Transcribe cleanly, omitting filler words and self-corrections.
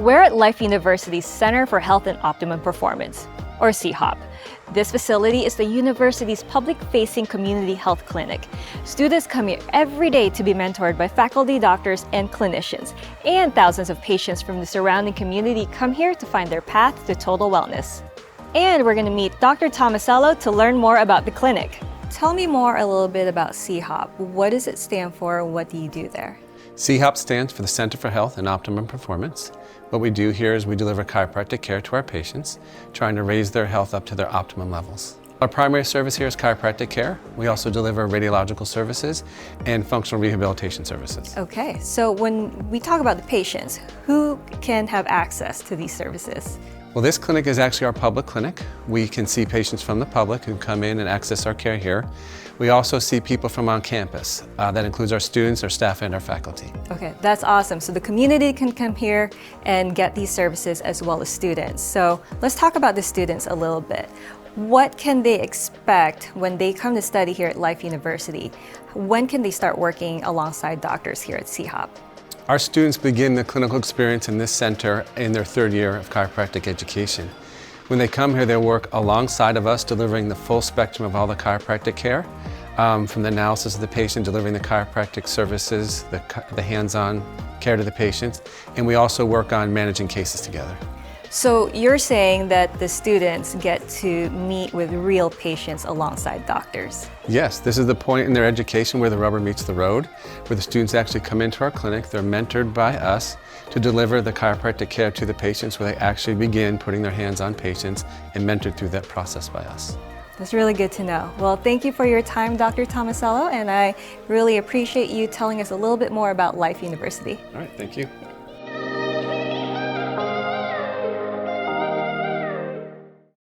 We're at Life University's Center for Health and Optimum Performance, or CHOP. This facility is the university's public-facing community health clinic. Students come here every day to be mentored by faculty, doctors, and clinicians. And thousands of patients from the surrounding community come here to find their path to total wellness. And we're going to meet Dr. Tomasello to learn more about the clinic. Tell me more a little bit about CHOP. What does it stand for? What do you do there? CHOP stands for the Center for Health and Optimum Performance. What we do here is we deliver chiropractic care to our patients, trying to raise their health up to their optimum levels. Our primary service here is chiropractic care. We also deliver radiological services and functional rehabilitation services. Okay, so when we talk about the patients, who can have access to these services? Well, this clinic is actually our public clinic. We can see patients from the public who come in and access our care here. We also see people from on campus. That includes our students, our staff, and our faculty. Okay, that's awesome. So the community can come here and get these services as well as students. So let's talk about the students a little bit. What can they expect when they come to study here at Life University? When can they start working alongside doctors here at CHOP? Our students begin the clinical experience in this center in their third year of chiropractic education. When they come here, they'll work alongside of us, delivering the full spectrum of all the chiropractic care, from the analysis of the patient, delivering the chiropractic services, the hands-on care to the patients, and we also work on managing cases together. So you're saying that the students get to meet with real patients alongside doctors? Yes, this is the point in their education where the rubber meets the road, where the students actually come into our clinic. They're mentored by us to deliver the chiropractic care to the patients, where they actually begin putting their hands on patients and mentored through that process by us. That's really good to know. Well, thank you for your time, Dr. Tomasello, and I really appreciate you telling us a little bit more about Life University. All right, thank you.